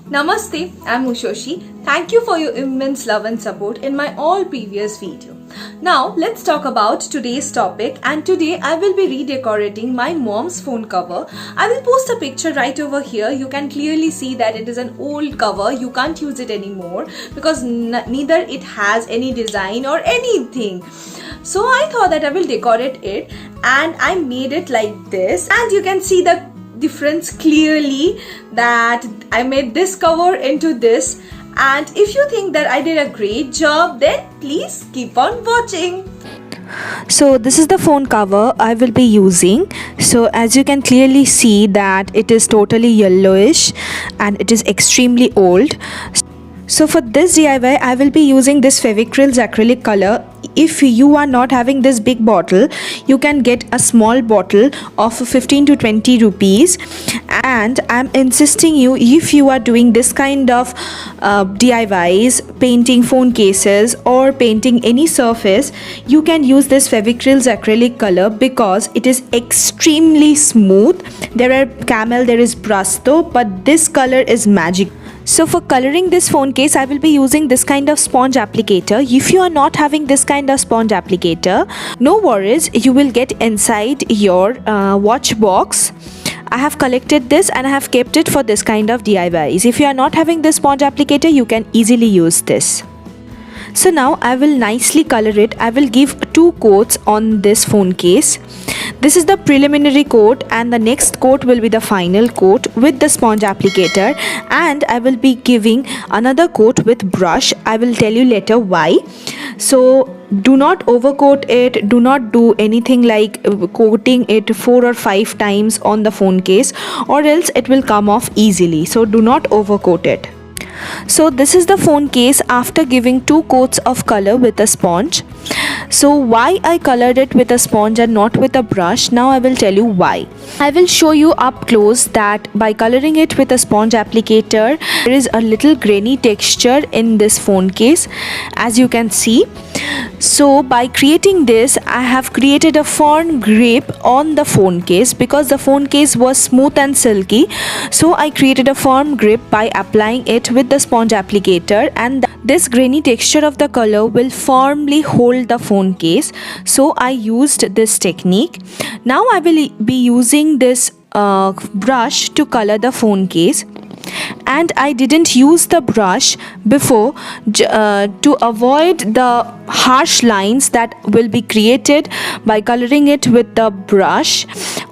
Namaste, I'm Ushoshi. Thank you for your immense love and support in my all previous video. Now let's talk about today's topic, and today I will be redecorating my mom's phone cover. I will post a picture right over here. You can clearly see that it is an old cover. You can't use it anymore because neither it has any design or anything. So I thought that I will decorate it, and I made it like this, and you can see the difference clearly that I made this cover into this. And if you think that I did a great job, then please keep on watching. So this is the phone cover I will be using. So as you can clearly see that it is totally yellowish and it is extremely old. So for this DIY I will be using this Fevicryl's acrylic color. If you are not having this big bottle, you can get a small bottle of 15 to 20 rupees. And I'm insisting you, if you are doing this kind of DIYs, painting phone cases or painting any surface, you can use this Fevicryl's acrylic color because it is extremely smooth. There are camel, there is Prasto, but this color is magic. So for coloring this phone case, I will be using this kind of sponge applicator. If you are not having this kind of sponge applicator, no worries, you will get inside your watch box. I have collected this and I have kept it for this kind of DIYs. If you are not having this sponge applicator, you can easily use this. So now I will nicely color it. I will give 2 coats on this phone case. This is the preliminary coat, and the next coat will be the final coat with the sponge applicator, and I will be giving another coat with brush. I will tell you later why. So do not overcoat it, do not do anything like coating it 4 or 5 times on the phone case, or else it will come off easily. So do not overcoat it. So this is the phone case after giving 2 coats of color with a sponge. So why I colored it with a sponge and not with a brush, now I will tell you why. I will show you up close that by coloring it with a sponge applicator, there is a little grainy texture in this phone case, as you can see. So by creating this, I have created a firm grip on the phone case because the phone case was smooth and silky. So I created a firm grip by applying it with the sponge applicator, and this grainy texture of the color will firmly hold the phone case. So I used this technique. Now I will be using this brush to color the phone case, and I didn't use the brush before to avoid the harsh lines that will be created by coloring it with the brush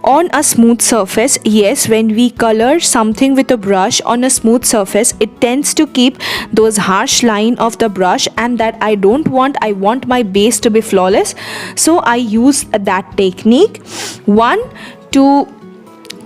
on a smooth surface. Yes, when we color something with a brush on a smooth surface, it tends to keep those harsh line of the brush, and that I don't want. I want my base to be flawless. So I use that technique. 1, to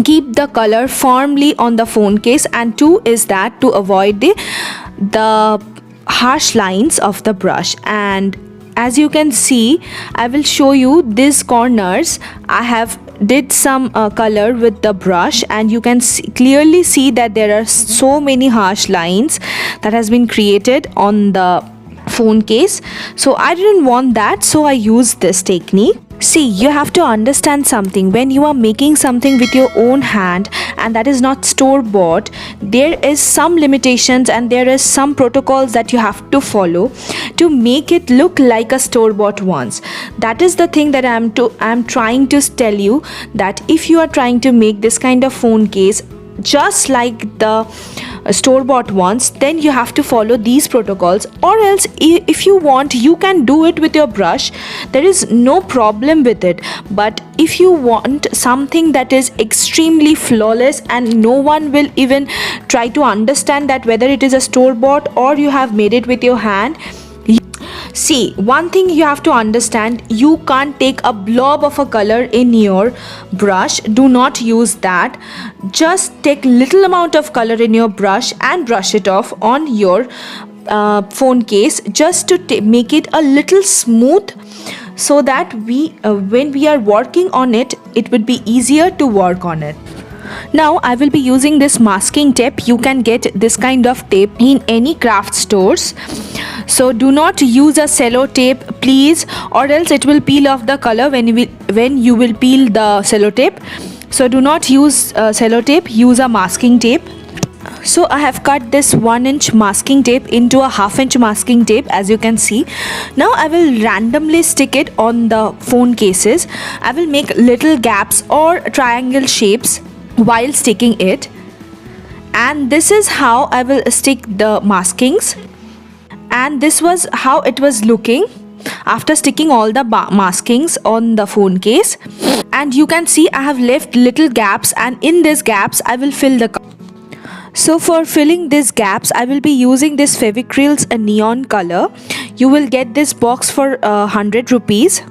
keep the color firmly on the phone case, and 2 is that to avoid the harsh lines of the brush. And as you can see, I will show you these corners. I have did some color with the brush, and you can clearly see that there are so many harsh lines that has been created on the phone case. So I didn't want that, so I used this technique. See, you have to understand something. When you are making something with your own hand and that is not store bought, there is some limitations and there is some protocols that you have to follow to make it look like a store bought ones. That is the thing that I'm trying to tell you, that if you are trying to make this kind of phone case just like the store-bought ones, then you have to follow these protocols, or else if you want, you can do it with your brush. There is no problem with it. But if you want something that is extremely flawless and no one will even try to understand that whether it is a store-bought or you have made it with your hand, see, one thing you have to understand, you can't take a blob of a color in your brush. Do not use that. Just take little amount of color in your brush and brush it off on your phone case, just to make it a little smooth, so that when we are working on it, it would be easier to work on it. Now I will be using this masking tape. You can get this kind of tape in any craft stores. So do not use a cello tape, please, or else it will peel off the color when you will peel the cello tape. So do not use cello tape, use a masking tape. So I have cut this 1-inch masking tape into a 1/2-inch masking tape, as you can see. Now I will randomly stick it on the phone cases. I will make little gaps or triangle shapes while sticking it. And this is how I will stick the maskings. And this was how it was looking after sticking all the maskings on the phone case. And you can see I have left little gaps, and in these gaps I will fill the. So for filling these gaps, I will be using this Fevicryl's neon color. You will get this box for 100 rupees.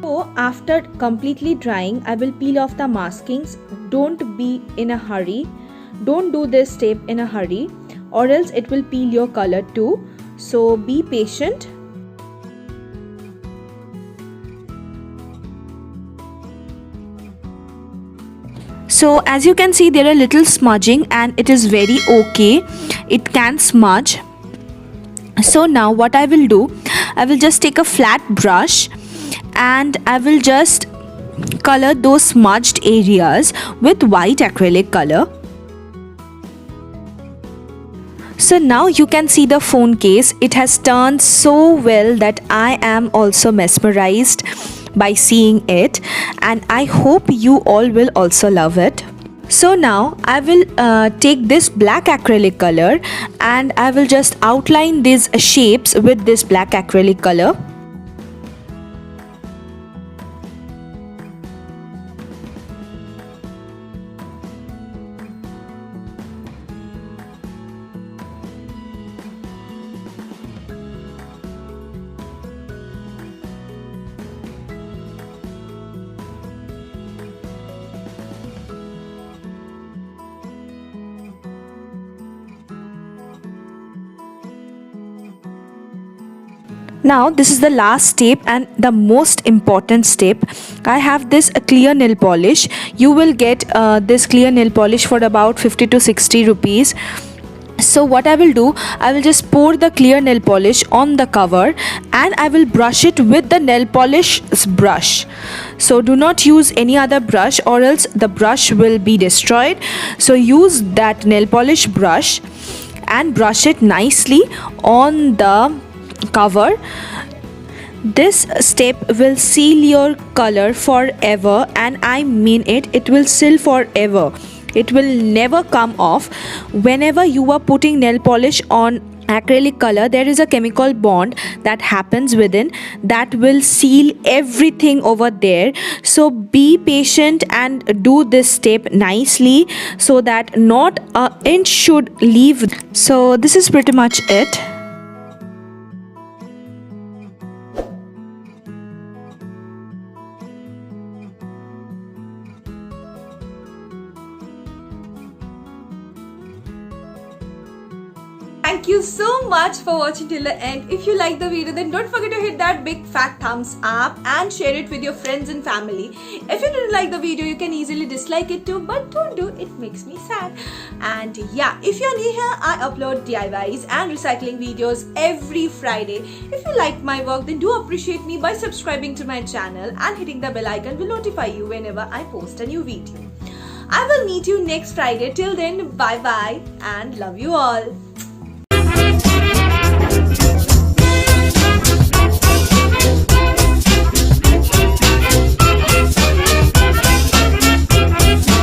So after completely drying, I will peel off the maskings. Don't be in a hurry. Don't do this step in a hurry, or else it will peel your color too. So be patient. So as you can see, there are little smudging, and it is very okay. It can smudge. So now what I will do, I will just take a flat brush and I will just color those smudged areas with white acrylic color. So now you can see the phone case. It has turned so well that I am also mesmerized by seeing it, and I hope you all will also love it. So now I will take this black acrylic color and I will just outline these shapes with this black acrylic color. Now this is the last step and the most important step. I have this clear nail polish. You will get this clear nail polish for about 50 to 60 rupees. So what I will do, I will just pour the clear nail polish on the cover and I will brush it with the nail polish brush. So do not use any other brush or else the brush will be destroyed. So use that nail polish brush and brush it nicely on the cover. This step will seal your color forever, and I mean it, it will seal forever. It will never come off. Whenever you are putting nail polish on acrylic color, there is a chemical bond that happens within that will seal everything over there. So be patient and do this step nicely so that not an inch should leave. So this is pretty much it. Thank you so much for watching till the end. If you like the video, then don't forget to hit that big fat thumbs up and share it with your friends and family. If you didn't like the video, you can easily dislike it too, but don't do, it makes me sad. And yeah, if you're new here, I upload DIYs and recycling videos every Friday. If you like my work, then do appreciate me by subscribing to my channel, and hitting the bell icon will notify you whenever I post a new video. I will meet you next Friday. Till then, bye bye and love you all.